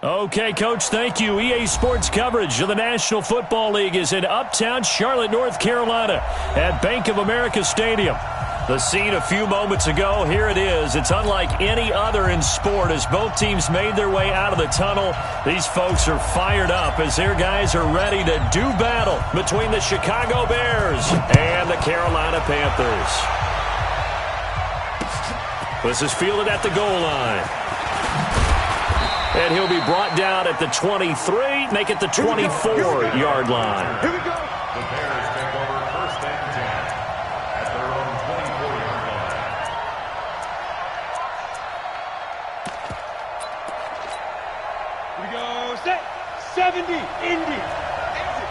Okay, Coach, thank you. EA Sports coverage of the National Football League is in uptown Charlotte, North Carolina at Bank of America Stadium. The scene a few moments ago, here it is. It's unlike any other in sport as both teams made their way out of the tunnel. These folks are fired up as their guys are ready to do battle between the Chicago Bears and the Carolina Panthers. This is fielded at the goal line. And he'll be brought down at the 23, make it the 24-yard line. Here we go. The Bears take over first and 10 at their own 24-yard line. Here we go. Set. 70. Indy. Exit.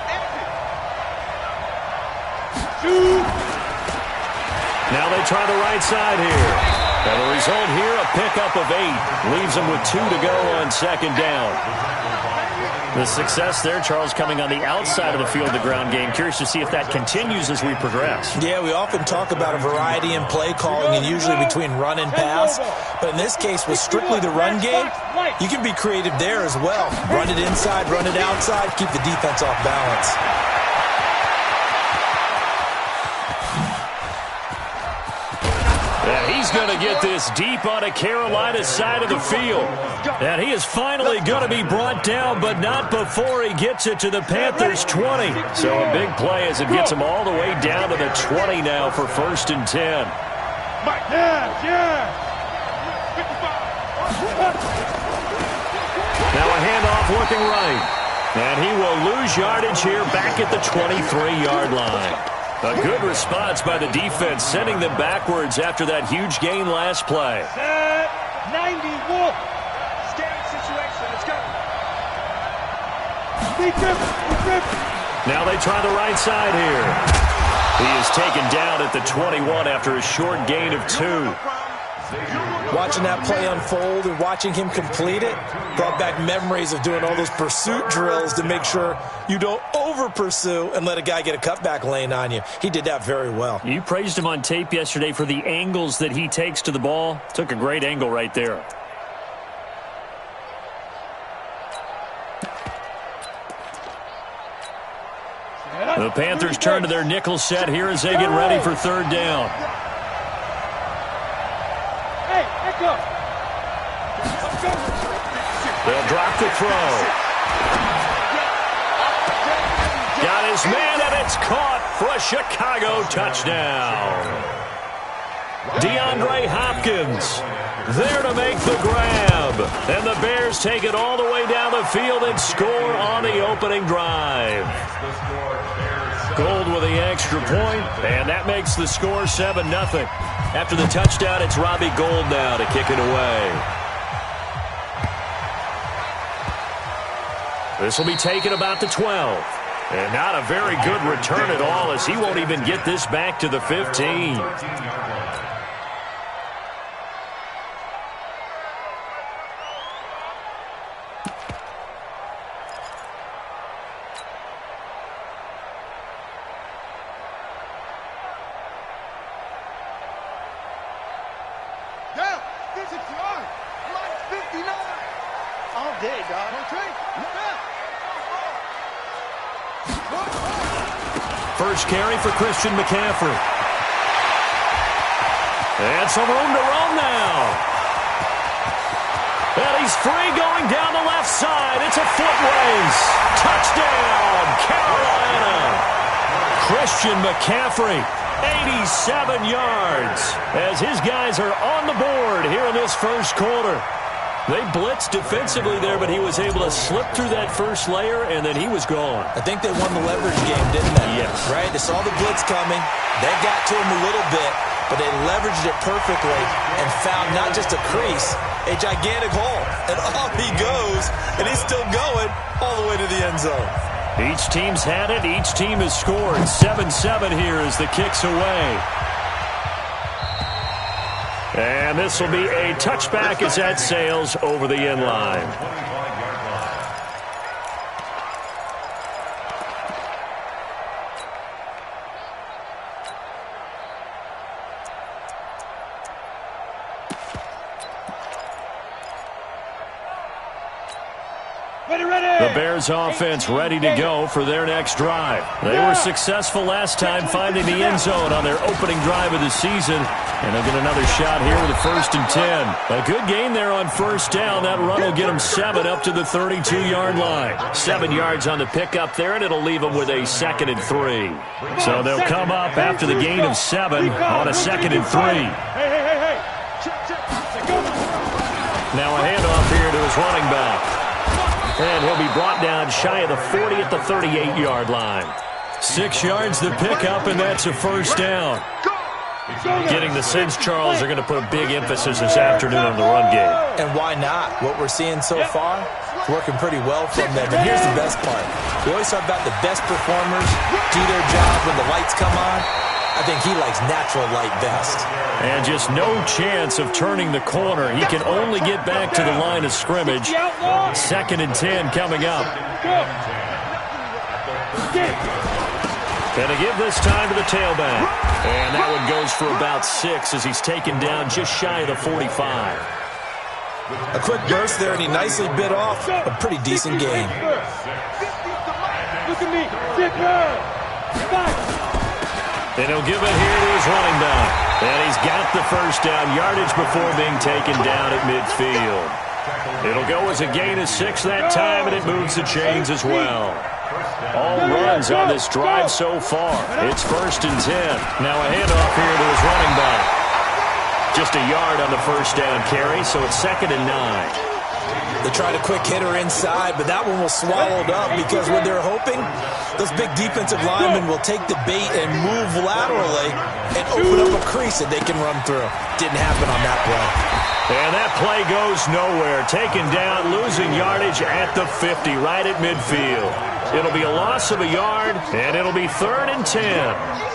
Shoot. Now they try the right side here. And the result here, a pickup of 8. Leaves them with 2 to go on second down. The success there, Charles, coming on the outside of the field, the ground game. Curious to see if that continues as we progress. Yeah, we often talk about a variety in play calling and usually between run and pass. But in this case, with strictly the run game, you can be creative there as well. Run it inside, run it outside, keep the defense off balance. He's going to get this deep on a Carolina side of the field. And he is finally going to be brought down, but not before he gets it to the Panthers' 20. So a big play as it gets him all the way down to the 20 now for first and 10. Now a handoff looking right. And he will lose yardage here back at the 23-yard line. A good response by the defense, sending them backwards after that huge gain last play. Set. 90. Wolf. Stage situation. Let's go. Now they try the right side here. He is taken down at the 21 after a short gain of 2. Watching that play unfold and watching him complete it brought back memories of doing all those pursuit drills to make sure you don't over-pursue and let a guy get a cutback lane on you. He did that very well. You praised him on tape yesterday for the angles that he takes to the ball. Took a great angle right there. The Panthers turn to their nickel set here as they get ready for third down. They'll drop the throw. Got his man, and it's caught for a Chicago touchdown. DeAndre Hopkins there to make the grab. And the Bears take it all the way down the field and score on the opening drive. Gold with the extra point, and that makes the score 7-0. After the touchdown, it's Robbie Gould now to kick it away. This will be taken about the 12. And not a very good return at all as he won't even get this back to the 15. First carry for Christian McCaffrey. And some room to run now. And he's free going down the left side. It's a foot race. Touchdown, Carolina. Christian McCaffrey, 87 yards. As his guys are on the board here in this first quarter. They blitzed defensively there, but he was able to slip through that first layer, and then he was gone. I think they won the leverage game, didn't they? Yes. Right? They saw the blitz coming. They got to him a little bit, but they leveraged it perfectly and found not just a crease, a gigantic hole. And off he goes, and he's still going all the way to the end zone. Each team's had it. Each team has scored. 7-7 here as the kick's away. And this will be a touchback as that sails over the end line. The Bears offense ready to go for their next drive. They were successful last time finding the end zone on their opening drive of the season. And they'll get another shot here with a 1st and 10. A good gain there on 1st down. That run will get them 7 up to the 32-yard line. 7 yards on the pickup there, and it'll leave them with a 2nd and 3. So they'll come up after the gain of 7 on a 2nd and 3. Now a handoff here to his running back. And he'll be brought down shy of the 40 at the 38-yard line. 6 yards to pick up, and that's a 1st down. Getting the sense, Charles, they're going to put a big emphasis this afternoon on the run game. And why not? What we're seeing so far is working pretty well from them. And here's the best part. We always talk about the best performers do their job when the lights come on. I think he likes natural light best. And just no chance of turning the corner. He can only get back to the line of scrimmage. 2nd and 10 coming up. And a give this time to the tailback. And that one goes for about 6 as he's taken down just shy of the 45. A quick burst there, and he nicely bit off a pretty decent game. Look at me. And he'll give it here to his running back. And he's got the 1st down yardage before being taken down at midfield. It'll go as a gain of 6 that time, and it moves the chains as well. All runs on this drive so far. It's 1st and 10. Now a handoff here to his running back. Just a yard on the 1st down carry, so it's 2nd and 9. They tried a quick hitter inside, but that one was swallowed up because when they're hoping, those big defensive linemen will take the bait and move laterally and open up a crease that they can run through. Didn't happen on that play. And that play goes nowhere. Taken down, losing yardage at the 50, right at midfield. It'll be a loss of a yard, and it'll be 3rd and 10.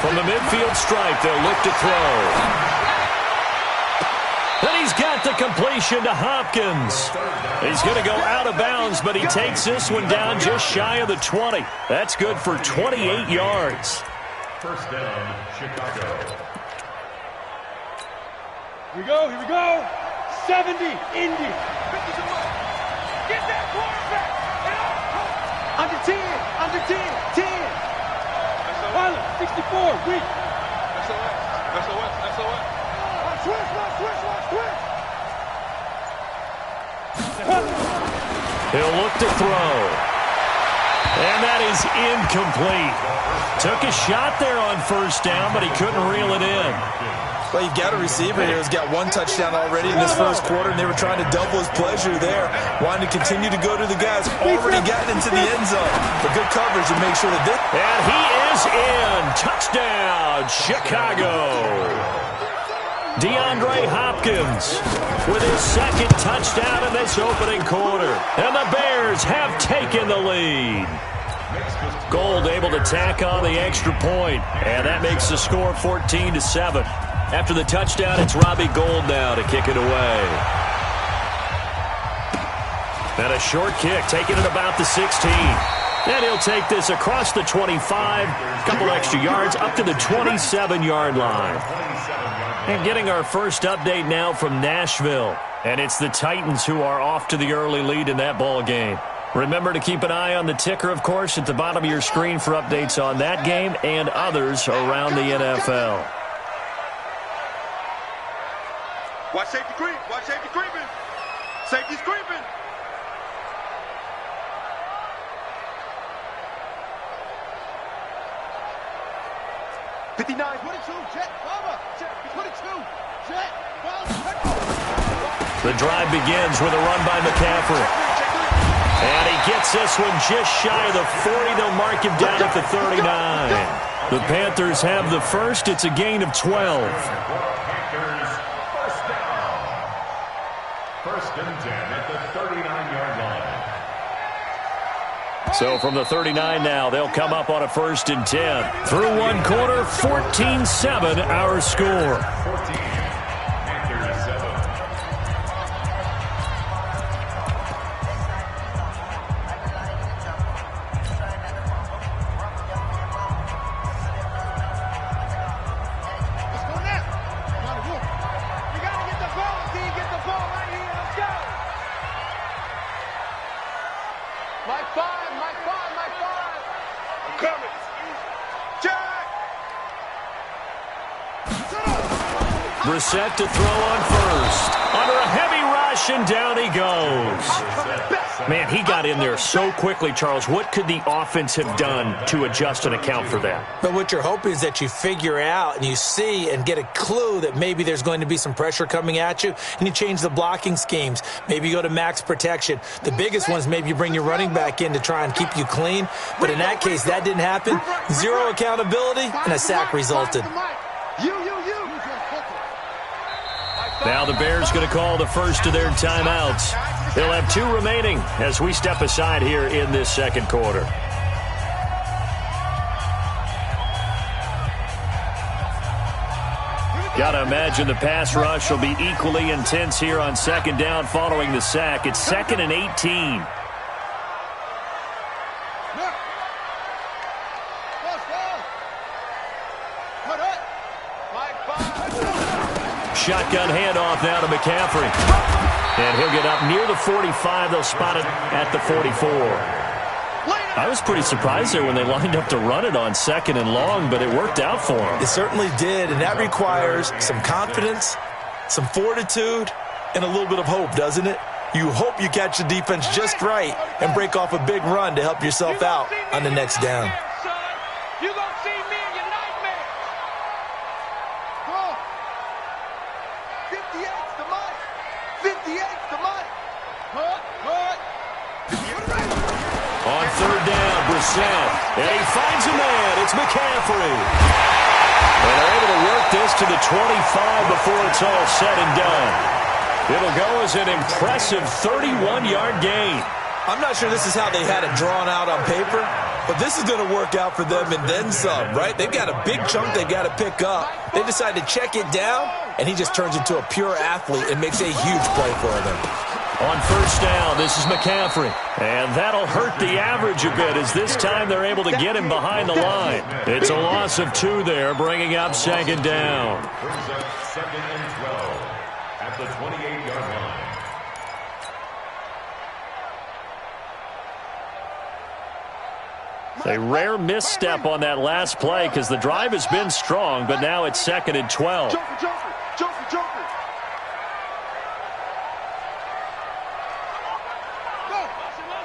From the midfield stripe, they'll look to throw. And he's got the completion to Hopkins. He's going to go out of bounds, but he takes this one down just shy of the 20. That's good for 28 yards. 1st down, Chicago. Here we go. 70, Indy. Get that quarterback. Under 10, 10. Pilot, 64, weak. SOS. He'll look to throw. And that is incomplete. Took a shot there on 1st down, but he couldn't reel it in. Well, you've got a receiver here who's got 1 touchdown already in this 1st quarter, and they were trying to double his pleasure there. Wanting to continue to go to the guys already gotten into the end zone. But good coverage to make sure that this. And he is in. Touchdown, Chicago. DeAndre Hopkins with his 2nd touchdown in this opening quarter. And the Bears have taken the lead. Gold able to tack on the extra point, and that makes the score 14-7. After the touchdown, it's Robbie Gould now to kick it away. And a short kick, taking it about the 16. And he'll take this across the 25, a couple extra yards, up to the 27-yard line. And getting our first update now from Nashville. And it's the Titans who are off to the early lead in that ball game. Remember to keep an eye on the ticker, of course, at the bottom of your screen for updates on that game and others around the NFL. Watch safety creep. Safety's creeping. The drive begins with a run by McCaffrey. And he gets this one just shy of the 40. They'll mark him down at the 39. The Panthers have the first. It's a gain of 12. Panthers, 1st down. 1st and 10 at the 39-yard line. So from the 39 now, they'll come up on a 1st and 10. Through one quarter, 14-7 our score. 14. Panthers coming. Jack. Brissett to throw on first. Under a heavy rush, and down he goes. Man, he got in there so quickly, Charles. What could the offense have done to adjust and account for that? But what you're hoping is that you figure out and you see and get a clue that maybe there's going to be some pressure coming at you, and you change the blocking schemes. Maybe you go to max protection. The biggest one is maybe you bring your running back in to try and keep you clean. But in that case, that didn't happen. Zero accountability, and a sack resulted. Now the Bears going to call the first of their timeouts. They'll have 2 remaining as we step aside here in this second quarter. Got to imagine the pass rush will be equally intense here on second down following the sack. It's 2nd and 18. Shotgun handoff now to McCaffrey. And he'll get up near the 45. They'll spot it at the 44. I was pretty surprised there when they lined up to run it on 2nd and long, but it worked out for them. It certainly did, and that requires some confidence, some fortitude, and a little bit of hope, doesn't it? You hope you catch the defense just right and break off a big run to help yourself out on the next down. You gonna see me in your nightmare. Go. 58's the money. 58's the money. On third down, Brissett. And he finds a man. It's McCaffrey. And they're able to work this to the 25 before it's all said and done. It'll go as an impressive 31-yard gain. I'm not sure this is how they had it drawn out on paper, but this is going to work out for them and then some, right? They've got a big chunk they've got to pick up. They decide to check it down, and he just turns into a pure athlete and makes a huge play for them. On first down, this is McCaffrey. And that'll hurt the average a bit as this time they're able to get him behind the line. It's a loss of 2 there, bringing up second down. Brings up 2nd and 12 at the 28-yard line. A rare misstep on that last play because the drive has been strong, but now it's 2nd and 12. Joker.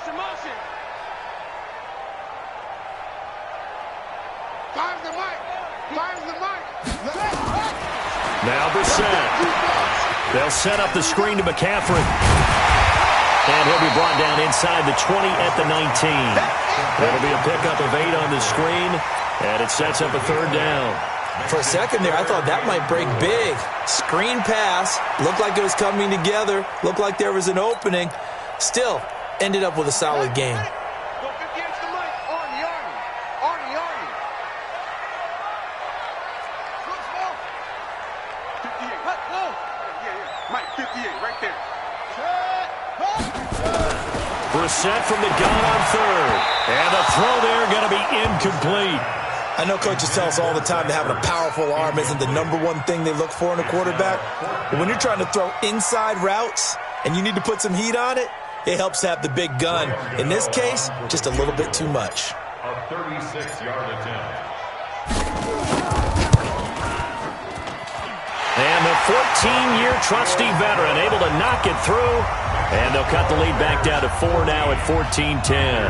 Motion. Fires the mic. Now Brissett. They'll set up the screen to McCaffrey. And he'll be brought down inside the 20 at the 19. That'll be a pickup of 8 on the screen, and it sets up a third down. For a second there, I thought that might break big. Screen pass. Looked like it was coming together. Looked like there was an opening. Still, ended up with a solid game. Brissett from the gun on third. And the throw there going to be incomplete. I know coaches tell us all the time that having a powerful arm isn't the #1 thing they look for in a quarterback. But when you're trying to throw inside routes and you need to put some heat on it, it helps to have the big gun. In this case, just a little bit too much. A 36-yard attempt. And the 14-year trusty veteran able to knock it through. And they'll cut the lead back down to 4 now at 14-10.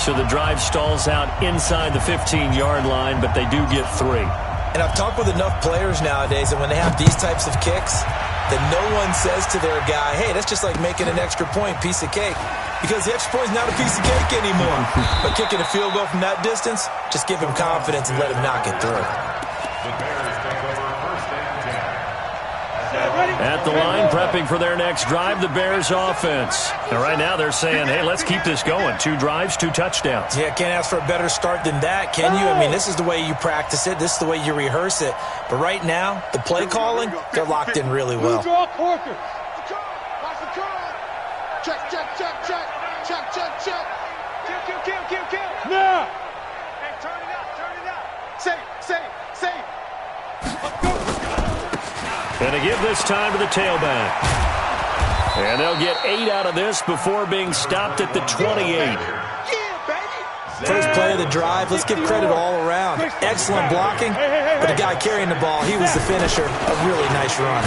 So the drive stalls out inside the 15-yard line, but they do get 3. And I've talked with enough players nowadays that when they have these types of kicks, that no one says to their guy, hey, that's just like making an extra point, piece of cake. Because the extra point is not a piece of cake anymore. But kicking a field goal from that distance, just give him confidence and let him knock it through. The Bears take over first and 10. At the line, prepping for their next drive, the Bears offense. And right now they're saying, hey, let's keep this going. 2 drives, 2 touchdowns. Yeah, can't ask for a better start than that, can you? I mean, this is the way you practice it. This is the way you rehearse it. But right now, the play calling, they're locked in really well. Kill. Now. Hey, turn it up. Say. And to give this time to the tailback. And they'll get 8 out of this before being stopped at the 28. First play play of the drive. Let's give credit all around. Excellent blocking, but the guy carrying the ball, he was the finisher. A really nice run.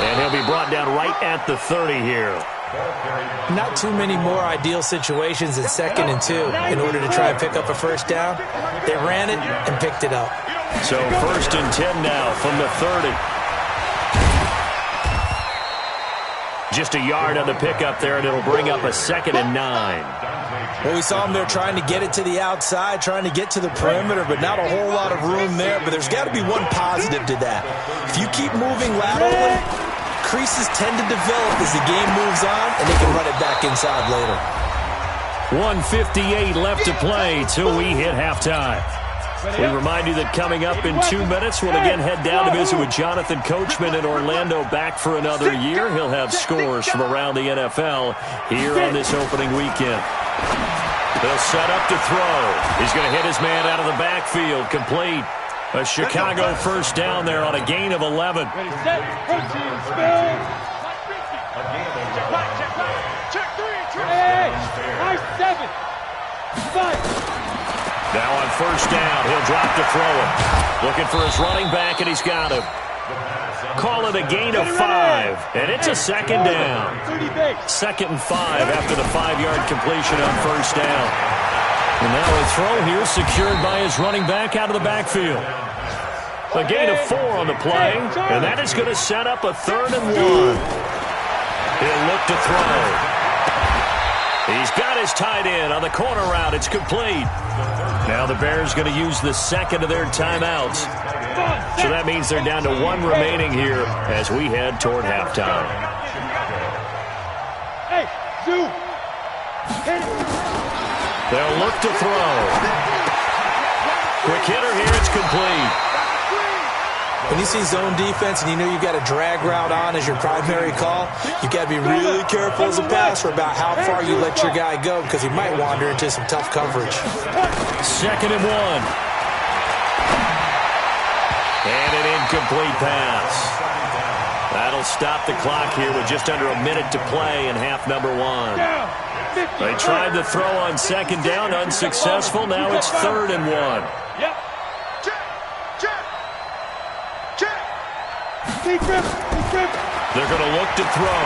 And he'll be brought down right at the 30 here. Not too many more ideal situations in 2nd and 2 in order to try and pick up a first down. They ran it and picked it up. So 1st and 10 now from the 30. Just a yard on the pickup there, and it'll bring up a 2nd and 9. Well, we saw him there trying to get it to the outside, trying to get to the perimeter, but not a whole lot of room there. But there's got to be one positive to that. If you keep moving laterally, creases tend to develop as the game moves on, and they can run it back inside later. 1:58 left to play till we hit halftime. We remind you that coming up in 2 minutes, we'll again head down to visit with Jonathan Coachman in Orlando, back for another year. He'll have scores from around the NFL here on this opening weekend. They'll set up to throw. He's going to hit his man out of the backfield, complete. A Chicago first down there on a gain of 11. Ready, set, protein, spill. Check 3, hey, nice 7. 5. Now on first down, he'll drop to throw it. Looking for his running back, and he's got him. Call it a gain of 5, and it's a 2nd down. 2nd and 5 after the 5-yard completion on first down. And now a throw here secured by his running back out of the backfield. A gain of 4 on the play, and that is going to set up a 3rd and 1. He'll look to throw. He's got his tight end on the corner route. It's complete. Now the Bears going to use the 2nd of their timeouts. So that means they're down to 1 remaining here as we head toward halftime. Hey, Zoo. They'll look to throw. Quick hitter here. It's complete. When you see zone defense and you know you've got a drag route on as your primary call, you've got to be really careful as a passer about how far you let your guy go because he might wander into some tough coverage. 2nd and 1. And an incomplete pass. That'll stop the clock here with just under a minute to play in half number 1. They tried to throw on 2nd down, unsuccessful. Now it's 3rd and 1. They're going to look to throw.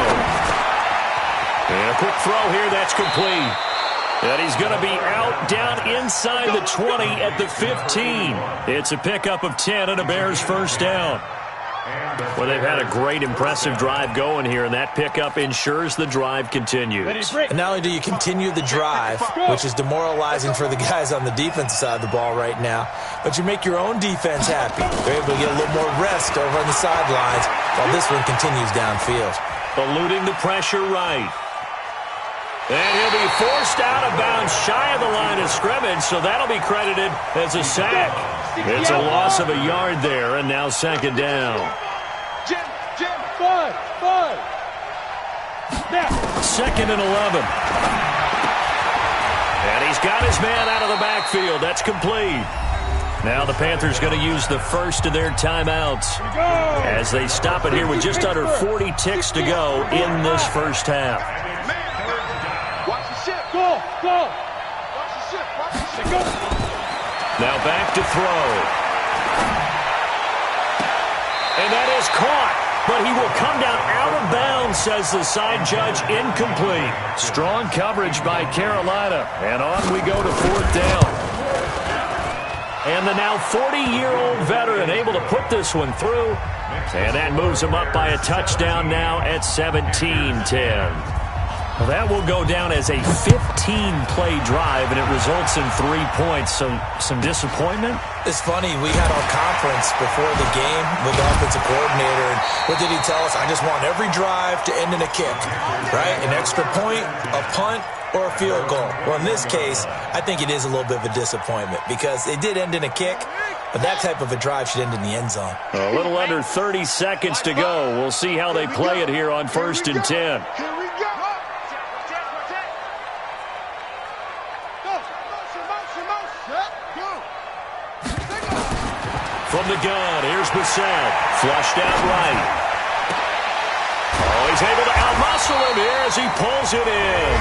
And a quick throw here, that's complete. And he's going to be out down inside the 20 at the 15. It's a pickup of 10 and a Bears first down. Well, they've had a great, impressive drive going here, and that pickup ensures the drive continues. And not only do you continue the drive, which is demoralizing for the guys on the defensive side of the ball right now, but you make your own defense happy. They're able to get a little more rest over on the sidelines while this one continues downfield. Eluding the pressure right. And he'll be forced out of bounds shy of the line of scrimmage, so that'll be credited as a sack. It's a loss of a yard there, and now 2nd down. Jim, 5. 2nd and 11. And he's got his man out of the backfield. That's complete. Now the Panthers going to use the 1st of their timeouts as they stop it here with just under 40 ticks to go in this first half. Watch the ship. Go. Watch the ship. Go. Now back to throw. And that is caught, but he will come down out of bounds, says the side judge. Incomplete. Strong coverage by Carolina. And on we go to 4th down. And the now 40-year-old veteran able to put this one through. And that moves him up by a touchdown now at 17-10. Well, that will go down as a 15-play drive, and it results in 3 points. So some disappointment? It's funny, we had our conference before the game with the offensive coordinator, and what did he tell us? I just want every drive to end in a kick, right? An extra point, a punt, or a field goal. Well, in this case, I think it is a little bit of a disappointment because it did end in a kick, but that type of a drive should end in the end zone. A little under 30 seconds to go. We'll see how they play it here on 1st and 10. From the gun, here's Bissett. Flushed out right. Oh, he's able to outmuscle him here as he pulls it in.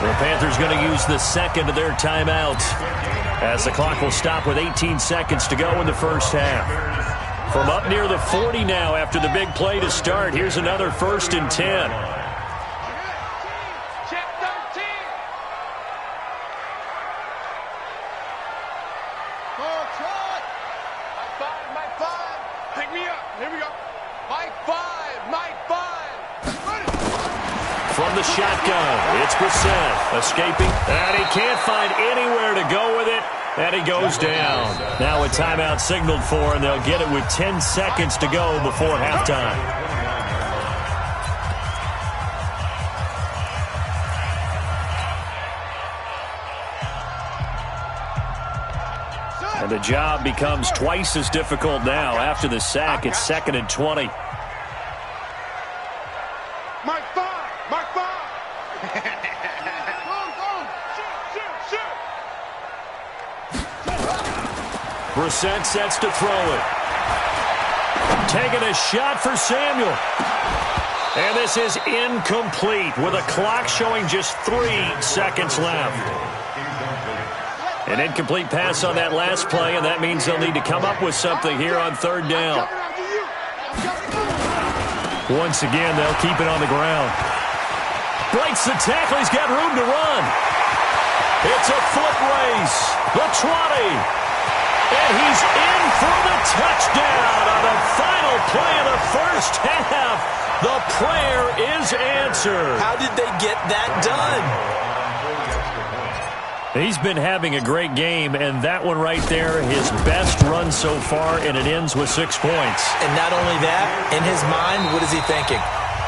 The Panthers going to use the second of their timeout as the clock will stop with 18 seconds to go in the first half. From up near the 40 now after the big play to start, here's another 1st and 10. Pick me up. Here we go. Mike 5. Mike 5. From the shotgun, it's Brissett escaping, and he can't find anywhere to go with it, and he goes down. Now a timeout signaled for, and they'll get it with 10 seconds to go before halftime. And the job becomes twice as difficult now. After the sack, it's 2nd and 20. Mike 5. Mike 5. Go. Shoot. Brissett sets to throw it. Taking a shot for Samuel. And this is incomplete with a clock showing just 3 seconds left. An incomplete pass on that last play, and that means they'll need to come up with something here on 3rd down. Once again, they'll keep it on the ground. Breaks the tackle. He's got room to run. It's a foot race. The 20. And he's in for the touchdown on the final play of the first half. The prayer is answered. How did they get that done? He's been having a great game, and that one right there, his best run so far, and it ends with 6 points. And not only that, in his mind, what is he thinking?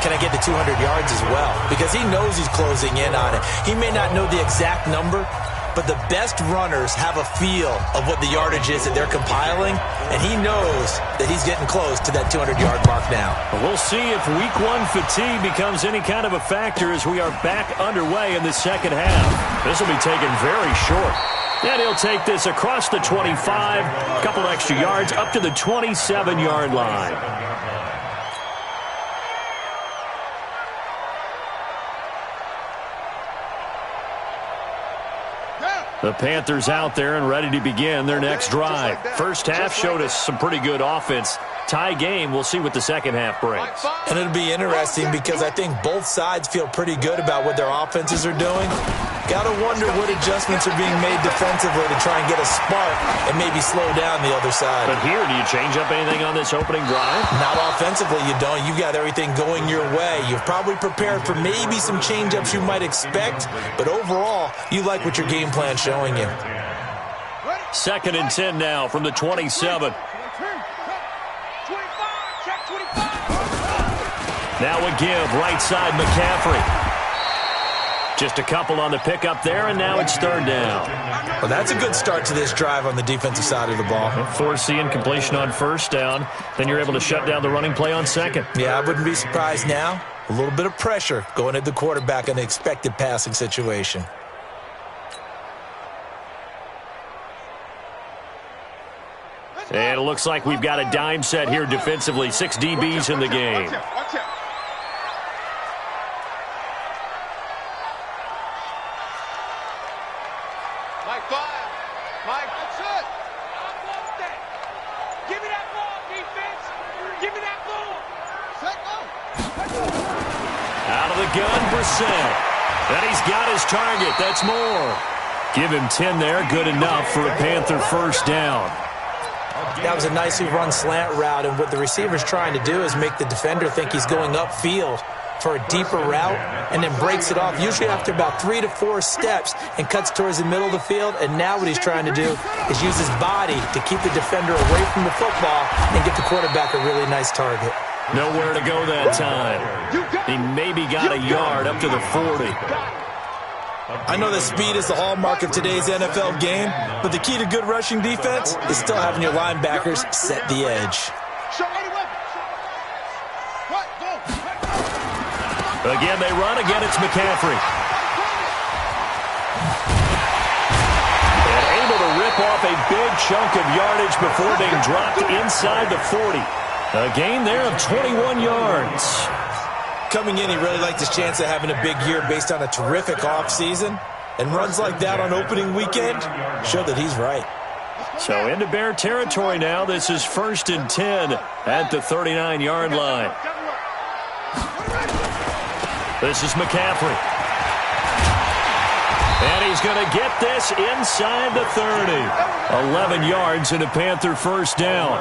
Can I get to 200 yards as well? Because he knows he's closing in on it. He may not know the exact number, but the best runners have a feel of what the yardage is that they're compiling, and he knows that he's getting close to that 200-yard mark now. We'll see if Week 1 fatigue becomes any kind of a factor as we are back underway in the second half. This will be taken very short. And he'll take this across the 25, a couple extra yards, up to the 27-yard line. The Panthers out there and ready to begin their next drive. First half showed us some pretty good offense. Tie game, we'll see what the second half brings. And it'll be interesting because I think both sides feel pretty good about what their offenses are doing. Got to wonder what adjustments are being made defensively to try and get a spark and maybe slow down the other side. But here, do you change up anything on this opening drive? Not offensively, you don't. You've got everything going your way. You've probably prepared for maybe some change-ups you might expect, but overall, you like what your game plan's showing you. 2nd and 10 now from the 27. Now a give, right side McCaffrey. Just a couple on the pickup there, and now it's 3rd down. Well, that's a good start to this drive on the defensive side of the ball. Forcing completion on 1st down. Then you're able to shut down the running play on 2nd. Yeah, I wouldn't be surprised now. A little bit of pressure going at the quarterback in the expected passing situation. And it looks like we've got a dime set here defensively. 6 DBs in the game. Watch out. Mike 5. Mike, that's it. I want that. Give me that ball, defense. Give me that ball. Set go. Out of the gun, Brissett. And he's got his target. That's more. Give him 10 there. Good enough for a Panther 1st down. That was a nicely run slant route, and what the receiver's trying to do is make the defender think he's going upfield for a deeper route and then breaks it off, usually after about 3 to 4 steps, and cuts towards the middle of the field. And now what he's trying to do is use his body to keep the defender away from the football and get the quarterback a really nice target. Nowhere to go that time. He maybe got a yard up to the 40. I know that speed is the hallmark of today's NFL game, but the key to good rushing defense is still having your linebackers set the edge. Again, they run. Again, it's McCaffrey. And able to rip off a big chunk of yardage before being dropped inside the 40. A gain there of 21 yards. Coming in, he really liked his chance of having a big year based on a terrific offseason. And runs like that on opening weekend show that he's right. So into Bear territory now. This is 1st and 10 at the 39-yard line. This is McCaffrey. And he's going to get this inside the 30. 11 yards and a Panther first down.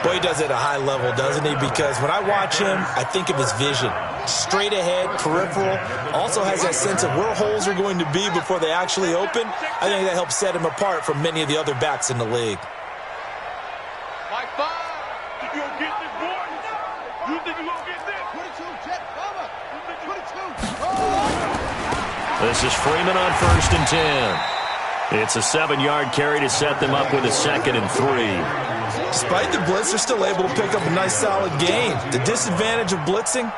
Boy, he does it at a high level, doesn't he? Because when I watch him, I think of his vision. Straight ahead, peripheral. Also has that sense of where holes are going to be before they actually open. I think that helps set him apart from many of the other backs in the league. Like 5. You gonna get this, boy? You think you gonna get this? 22, Jet, cover. 22. Oh. This is Freeman on 1st and 10. It's a 7-yard carry to set them up with a 2nd and 3. Despite the blitz, they're still able to pick up a nice solid gain. The disadvantage of blitzing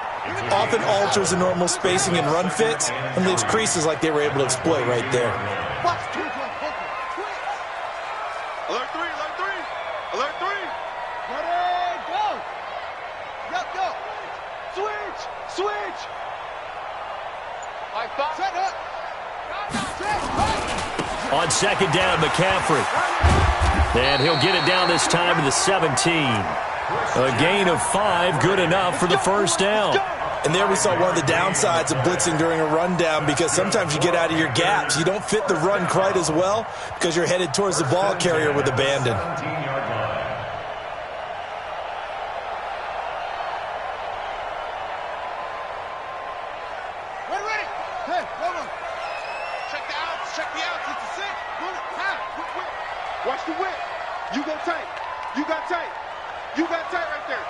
often alters the normal spacing and run fits and leaves creases like they were able to exploit right there. Alert 3, alert 3, alert 3. Ready, go. Yep, go. Switch. Like 5. Set up. On 2nd down, McCaffrey. And he'll get it down this time to the 17. A gain of 5, good enough for the first down. And there we saw one of the downsides of blitzing during a rundown, because sometimes you get out of your gaps. You don't fit the run quite as well because you're headed towards the ball carrier with abandon. Ready. Hey, hold on. Check the outs. It's a 6. Quick. Watch the whip. You go tight. You got tight right there.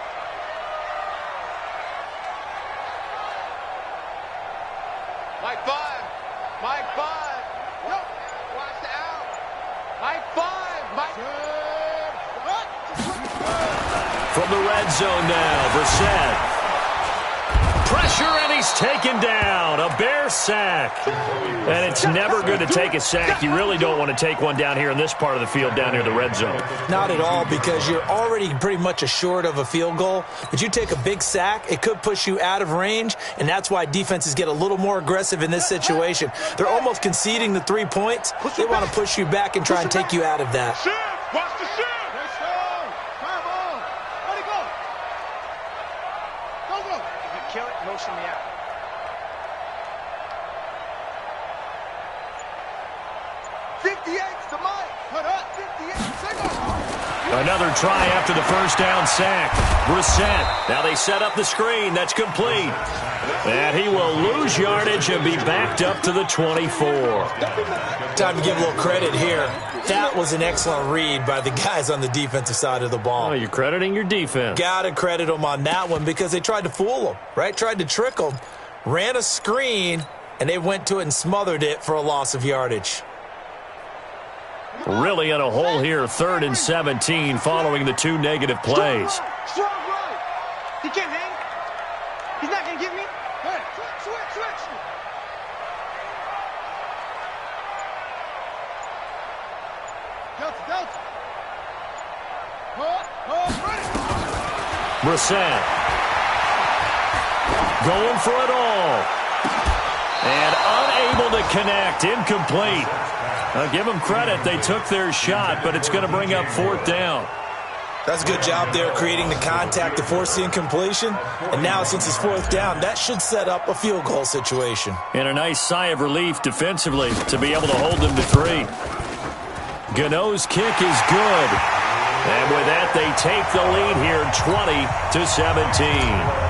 Mike 5. Nope. Watch the out. Mike 5. From the red zone now, Brissett. Pressure, and he's taken down. A Bear sack. And it's never good to take a sack. You really don't want to take one down here in this part of the field, down near the red zone. Not at all, because you're already pretty much assured of a field goal. But you take a big sack, it could push you out of range, and that's why defenses get a little more aggressive in this situation. They're almost conceding the 3 points. They want to push you back and try and take you out of that. Watch the shift. Let's go. Come on. Let it go. Go. If you kill it, motion me out. Another try after the first down sack. Brissett. Now they set up the screen. That's complete. And he will lose yardage and be backed up to the 24. Time to give a little credit here. That was an excellent read by the guys on the defensive side of the ball. Oh, you're crediting your defense. Got to credit them on that one, because they tried to fool them, right? Tried to trick them. Ran a screen, and they went to it and smothered it for a loss of yardage. Really in a hole here, 3rd and 17 following the 2 negative plays. Strong right. He can't hang. He's not going to give me. Hey, switch. Delta. Ready. Brissett. Going for it all. And unable to connect. Incomplete. I'll give them credit. They took their shot, but it's going to bring up 4th down. That's a good job there, creating the contact to force the incompletion. And now, since it's 4th down, that should set up a field goal situation. And a nice sigh of relief defensively to be able to hold them to 3. Gano's kick is good. And with that, they take the lead here, 20-17.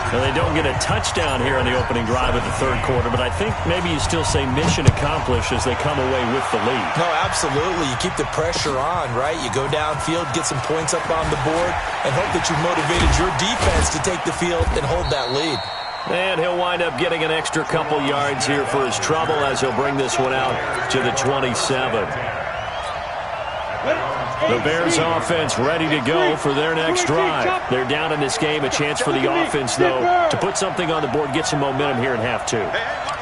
Now, they don't get a touchdown here on the opening drive of the 3rd quarter, but I think maybe you still say mission accomplished as they come away with the lead. No, absolutely. You keep the pressure on, right? You go downfield, get some points up on the board, and hope that you've motivated your defense to take the field and hold that lead. And he'll wind up getting an extra couple yards here for his trouble as he'll bring this one out to the 27. The Bears offense ready to go for their next drive. They're down in this game. A chance for the offense, though, to put something on the board, get some momentum here in half 2.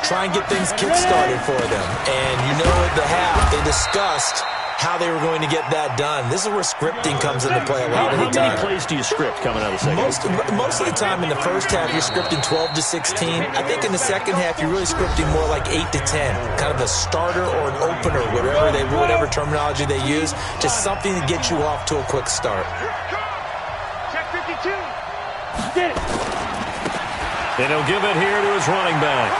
Try and get things kick-started for them. And you know at the half they discussed how they were going to get that done. This is where scripting comes into play a lot of the time. How many plays do you script coming out of the second? Most of the time in the first half, you're scripting 12 to 16. I think in the second half, you're really scripting more like 8 to 10, kind of a starter or an opener, whatever terminology they use, just something to get you off to a quick start. Check 52. Get it. And he'll give it here to his running back.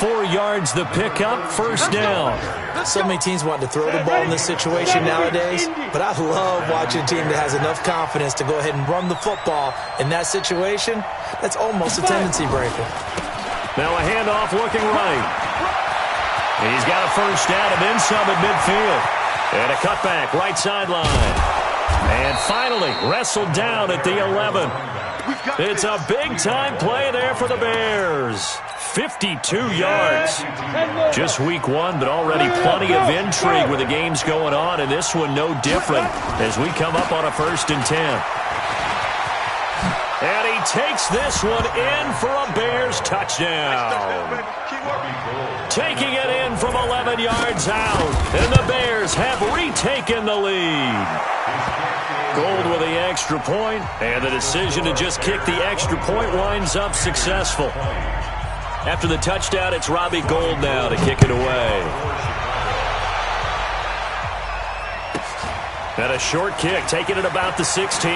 4 yards the pickup, first down. So many teams want to throw the ball in this situation nowadays, but I love watching a team that has enough confidence to go ahead and run the football. In that situation, that's almost a tendency breaker. Now a handoff looking right. He's got a first down and then some at midfield. And a cutback, right sideline. And finally, wrestled down at the 11. It's a big-time play there for the Bears. 52 yards. Just week 1, but already plenty of intrigue with the games going on, and this one no different as we come up on a 1st and 10. And he takes this one in for a Bears touchdown. Taking it in from 11 yards out, and the Bears have retaken the lead. Gold with the extra point, and the decision to just kick the extra point winds up successful. After the touchdown, it's Robbie Gould now to kick it away. And a short kick, taking it about the 16.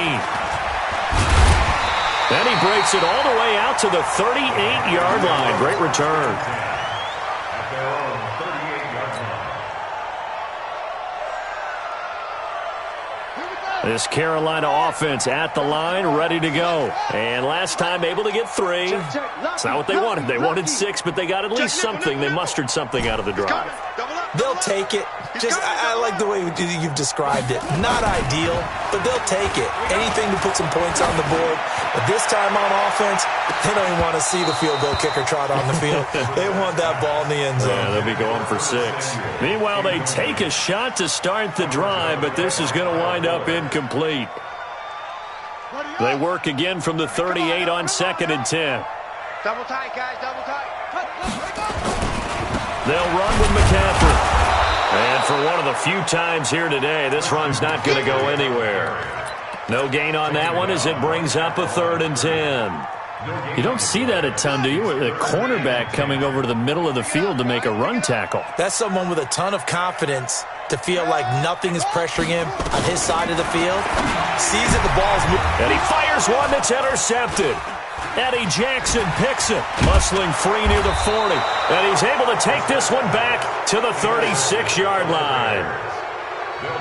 Then he breaks it all the way out to the 38-yard line. Great return. This Carolina offense at the line, ready to go. And last time able to get 3. It's not what they wanted. They wanted 6, but they got at least something. They mustered something out of the drive. They'll take it. I like the way you've described it. Not ideal, but they'll take it. Anything to put some points on the board. But this time on offense, they don't even want to see the field goal kicker trot on the field. They want that ball in the end zone. Yeah, they'll be going for 6. Meanwhile, they take a shot to start the drive, but this is going to wind up incomplete. They work again from the 38 on 2nd and 10. Double tight, guys, double tight. They'll run with McCaffrey. And for one of the few times here today, this run's not going to go anywhere. No gain on that one as it brings up a 3rd and 10. You don't see that a ton, do you? A cornerback coming over to the middle of the field to make a run tackle. That's someone with a ton of confidence to feel like nothing is pressuring him on his side of the field. Sees that the ball's moving. And he fires one that's intercepted. Eddie Jackson picks it, muscling free near the 40. And he's able to take this one back to the 36-yard line.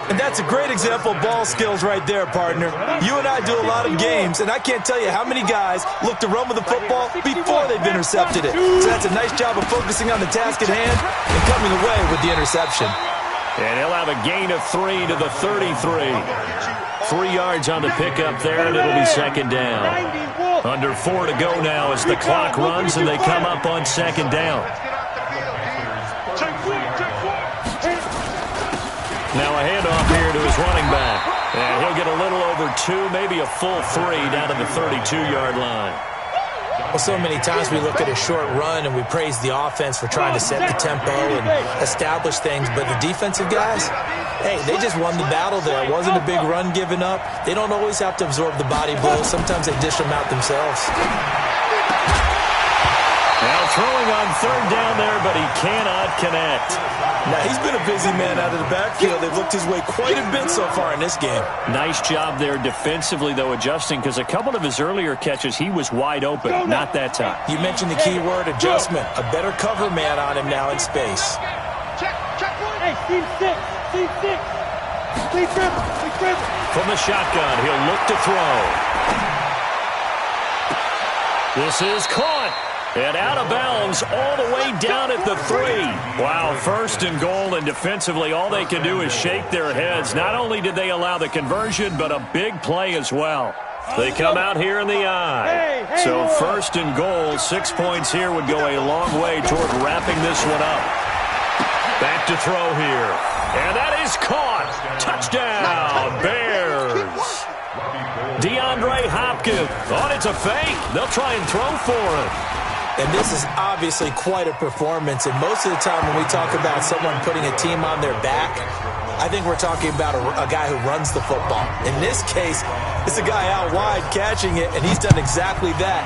And that's a great example of ball skills right there, partner. You and I do a lot of games, and I can't tell you how many guys look to run with the football before they've intercepted it. So that's a nice job of focusing on the task at hand and coming away with the interception. And he'll have a gain of 3 to the 33. 3 yards on the pickup there, and it'll be 2nd down. Under 4 to go now as the clock runs, and they come up on 2nd down. Now a handoff here to his running back. And he'll get a little over 2, maybe a full 3 down to the 32-yard line. Well, so many times we look at a short run and we praise the offense for trying to set the tempo and establish things, but the defensive guys, hey, they just won the battle there. It wasn't a big run given up. They don't always have to absorb the body blows. Sometimes they dish them out themselves. Now throwing on 3rd down there, but he cannot connect. Now, he's been a busy man out of the backfield. They've looked his way quite a bit so far in this game. Nice job there defensively, though, adjusting, because a couple of his earlier catches, he was wide open. Not that time. You mentioned the key word, adjustment. A better cover man on him now in space. Hey, team 6. Team 6. Please dribble. Please dribble. From the shotgun, he'll look to throw. This is caught. And out of bounds all the way down at the 3. Wow, 1st and goal, and defensively all they can do is shake their heads. Not only did they allow the conversion, but a big play as well. They come out here in the eye. So 1st and goal, 6 points here would go a long way toward wrapping this one up. Back to throw here. And that is caught. Touchdown, Bears. DeAndre Hopkins. Oh, it's a fake. They'll try and throw for it. And this is obviously quite a performance. And most of the time when we talk about someone putting a team on their back, I think we're talking about a guy who runs the football. In this case, it's a guy out wide catching it, and he's done exactly that,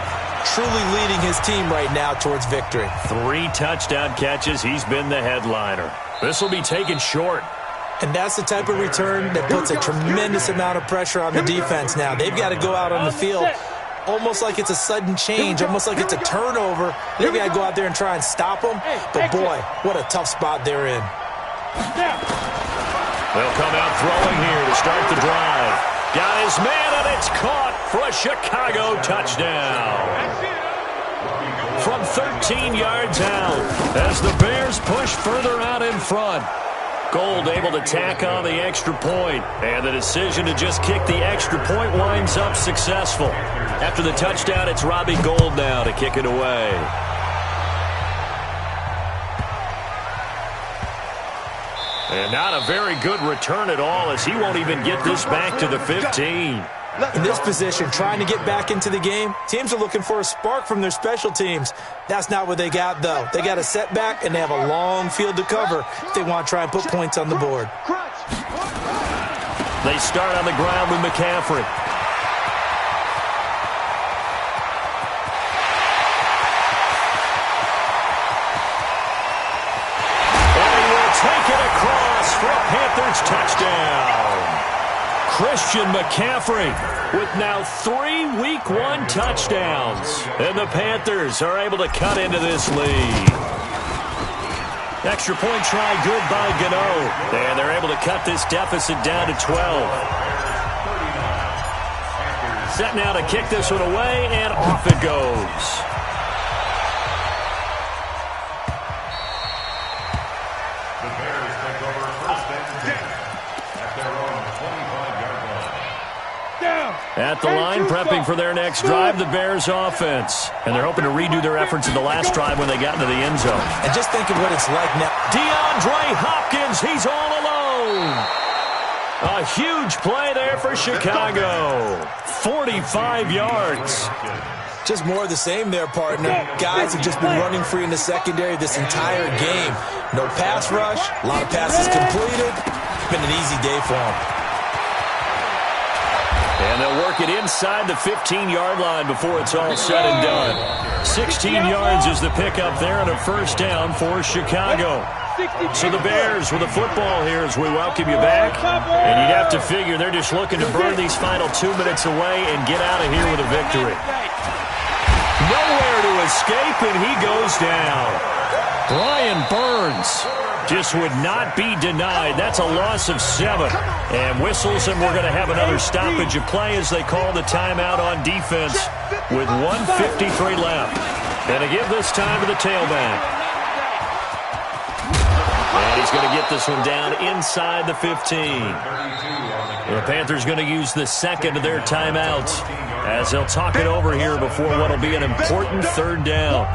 truly leading his team right now towards victory. 3 touchdown catches. He's been the headliner. This will be taken short. And that's the type of return that puts a tremendous amount of pressure on the defense now. They've got to go out on the field almost like it's a sudden change, almost like it's a turnover. They've got to go out there and try and stop them. But, boy, what a tough spot they're in. They'll come out throwing here to start the drive. Got his man, and it's caught for a Chicago touchdown. From 13 yards out as the Bears push further out in front. Gold able to tack on the extra point, and the decision to just kick the extra point winds up successful. After the touchdown, it's Robbie Gould now to kick it away. And not a very good return at all, as he won't even get this back to the 15. In this position, trying to get back into the game, teams are looking for a spark from their special teams. That's not what they got, though. They got a setback, and they have a long field to cover if they want to try and put points on the board. They start on the ground with McCaffrey. And he will take it across for a Panthers touchdown. Christian McCaffrey with now 3 Week 1 touchdowns. And the Panthers are able to cut into this lead. Extra point try good by Gano. And they're able to cut this deficit down to 12. Set now to kick this one away, and off it goes. At the line, prepping for their next drive, the Bears offense. And they're hoping to redo their efforts in the last drive when they got into the end zone. And just think of what it's like now. DeAndre Hopkins, he's all alone. A huge play there for Chicago. 45 yards. Just more of the same there, partner. Guys have just been running free in the secondary this entire game. No pass rush, a lot of passes completed. It's been an easy day for them. And they'll work it inside the 15-yard line before it's all said and done. 16 yards is the pickup there and a first down for Chicago. So the Bears with the football here as we welcome you back. And you'd have to figure they're just looking to burn these final 2 minutes away and get out of here with a victory. Nowhere to escape, and he goes down. Brian Burns just would not be denied. That's a loss of 7. And whistles, and we're going to have another stoppage of play as they call the timeout on defense with 1:53 left. And to give this time to the tailback. And he's going to get this one down inside the 15. The Panthers going to use the second of their timeouts as they'll talk it over here before what will be an important third down.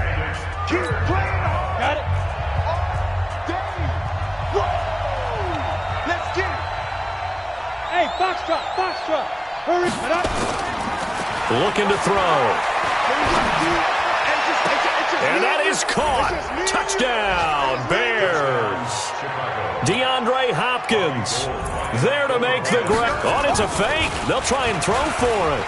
Got it. Let's get it. Hey, box truck. Hurry it up. Looking to throw. And that is caught. Touchdown, Bears. DeAndre Hopkins there to make the grab. Oh, it's a fake. They'll try and throw for it.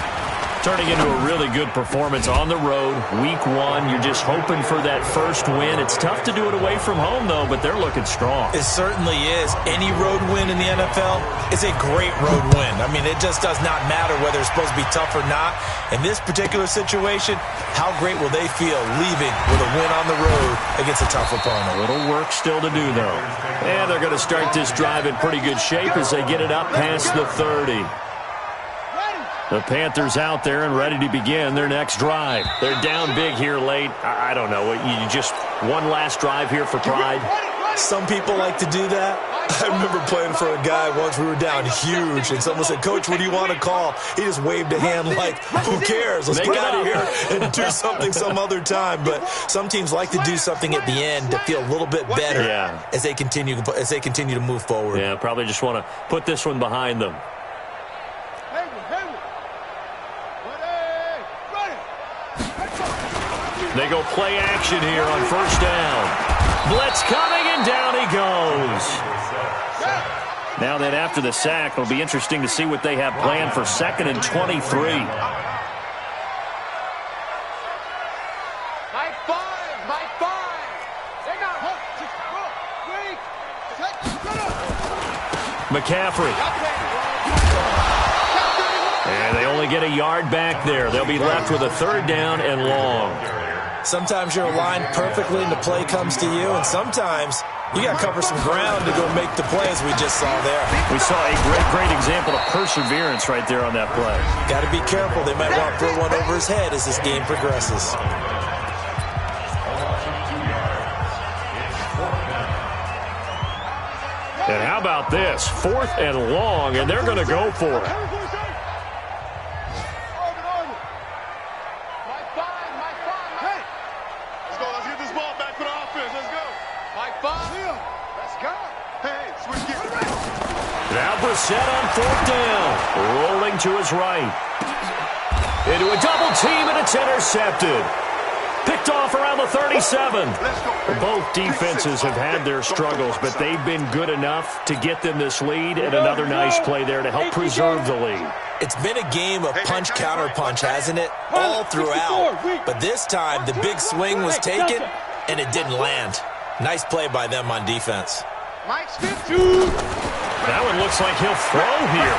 Turning into a really good performance on the road. Week 1, you're just hoping for that first win. It's tough to do it away from home, though, but they're looking strong. It certainly is. Any road win in the NFL is a great road win. I mean, it just does not matter whether it's supposed to be tough or not. In this particular situation, how great will they feel leaving with a win on the road against a tough opponent? A little work still to do, though. And they're going to start this drive in pretty good shape as they get it up past the 30. The Panthers out there and ready to begin their next drive. They're down big here late. I don't know. You just one last drive here for pride? Some people like to do that. I remember playing for a guy once. We were down huge, and someone said, "Coach, what do you want to call?" He just waved a hand like, "Who cares? Let's get out of here and do something some other time." But some teams like to do something at the end to feel a little bit better as they continue to move forward. Yeah, probably just want to put this one behind them. They go play action here on first down. Blitz coming, and down he goes. Now then, after the sack, it'll be interesting to see what they have planned for 2nd and 23. McCaffrey. And they only get a yard back there. They'll be left with a 3rd down and long. Sometimes you're aligned perfectly and the play comes to you, and sometimes you got to cover some ground to go make the play, as we just saw there. We saw a great example of perseverance right there on that play. Got to be careful. They might want to throw one over his head as this game progresses. And how about this? 4th and long, and they're going to go for it. Now Brissett on 4th down. Rolling to his right. Into a double team, and it's intercepted. Picked off around the 37. Both defenses have had their struggles, but they've been good enough to get them this lead, and another nice play there to help preserve the lead. It's been a game of punch-counter-punch, hasn't it? All throughout. But this time, the big swing was taken, and it didn't land. Nice play by them on defense. That one looks like he'll throw here.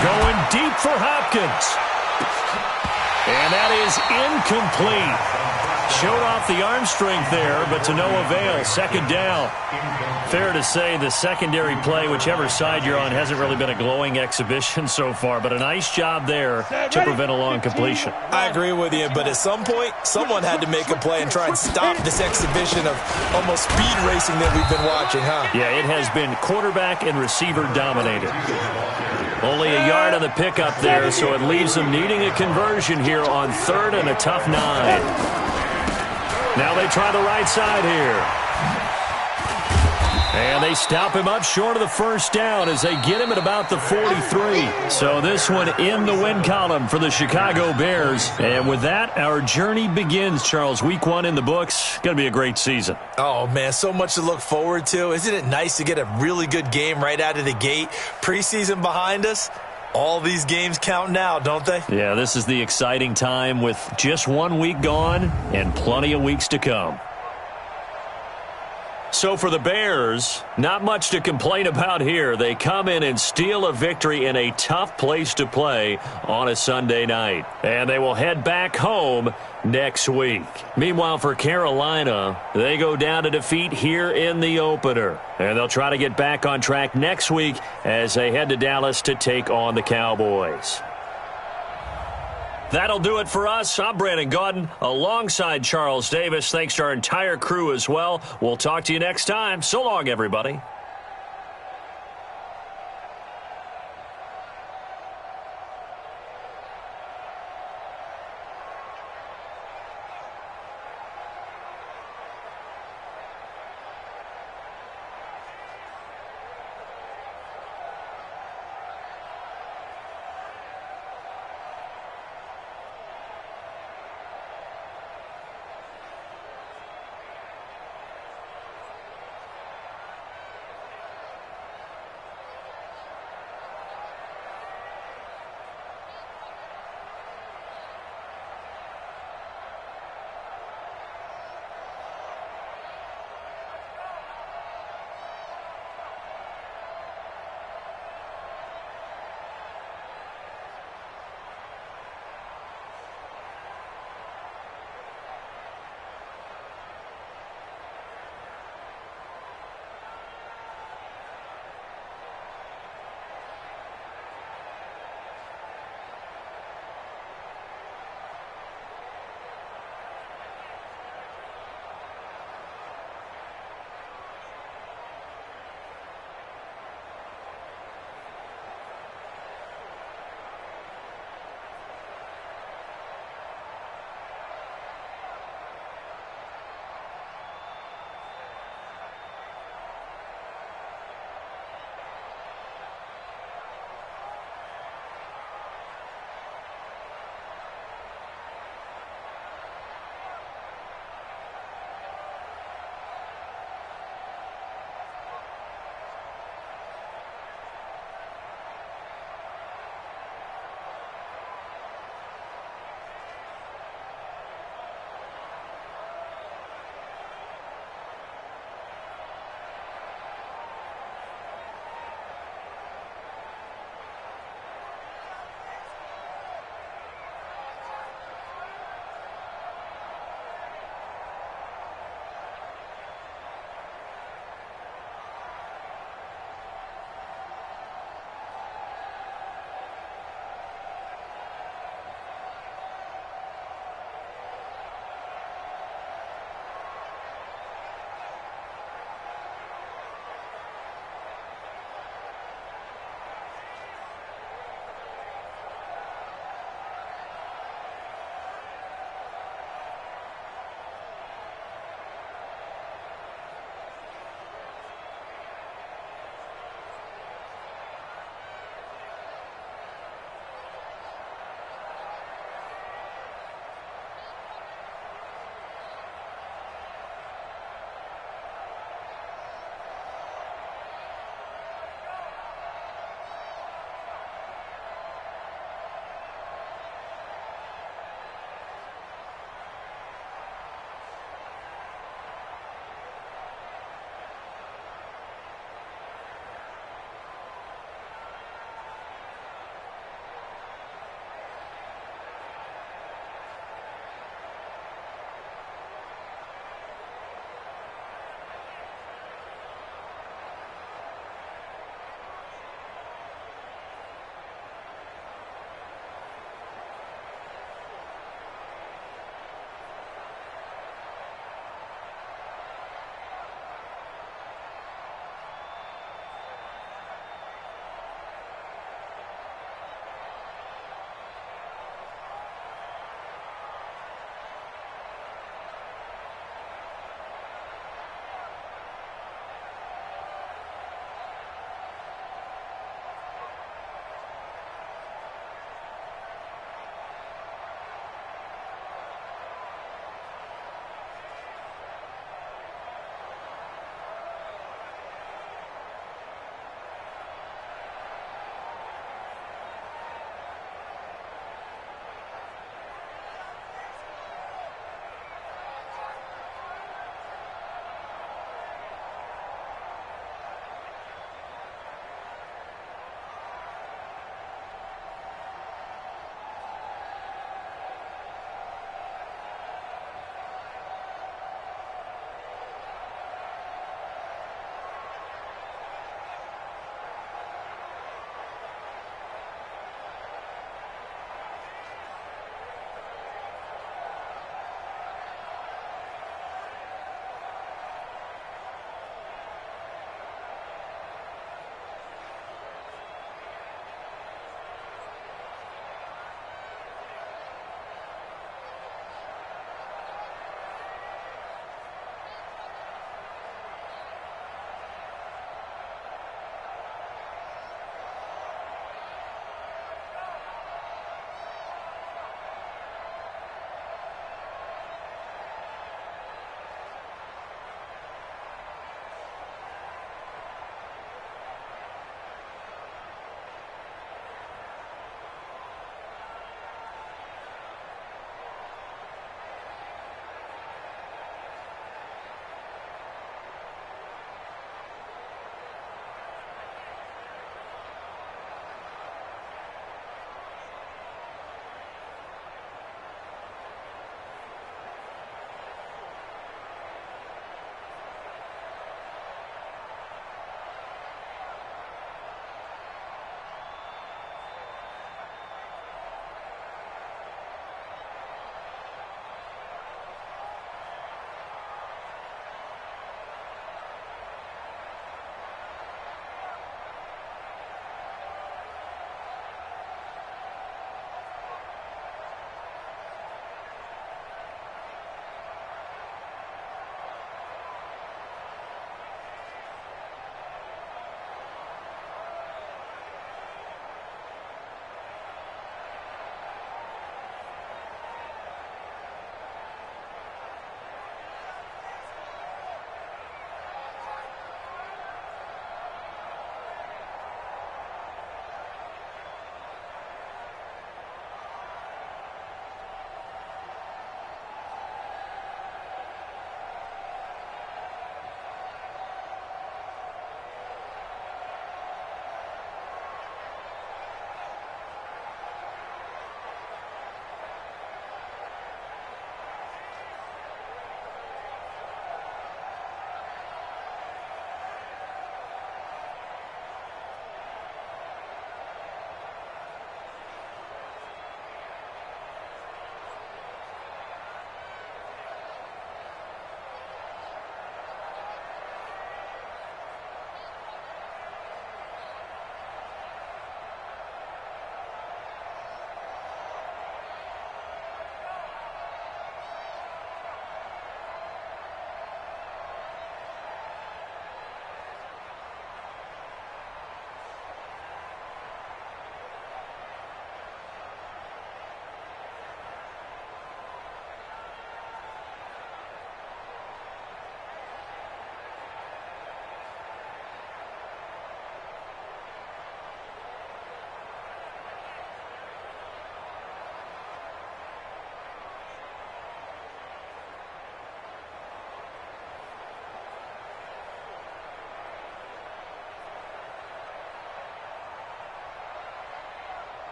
Going deep for Hopkins. And that is incomplete. Showed off the arm strength there, but to no avail. 2nd down. Fair to say the secondary play, whichever side you're on, hasn't really been a glowing exhibition so far, but a nice job there to prevent a long completion. I agree with you, but at some point, someone had to make a play and try and stop this exhibition of almost speed racing that we've been watching, huh? Yeah, it has been quarterback and receiver dominated. Only a yard on the pickup there, so it leaves them needing a conversion here on 3rd and a tough 9. Now they try the right side here. And they stop him up short of the 1st down as they get him at about the 43. So this one in the win column for the Chicago Bears. And with that, our journey begins, Charles. Week 1 in the books. Going to be a great season. Oh, man, so much to look forward to. Isn't it nice to get a really good game right out of the gate? Preseason behind us. All these games count now, don't they? Yeah, this is the exciting time with just 1 week gone and plenty of weeks to come. So for the Bears, not much to complain about here. They come in and steal a victory in a tough place to play on a Sunday night. And they will head back home next week. Meanwhile, for Carolina, they go down to defeat here in the opener. And they'll try to get back on track next week as they head to Dallas to take on the Cowboys. That'll do it for us. I'm Brandon Gaudin alongside Charles Davis. Thanks to our entire crew as well. We'll talk to you next time. So long, everybody.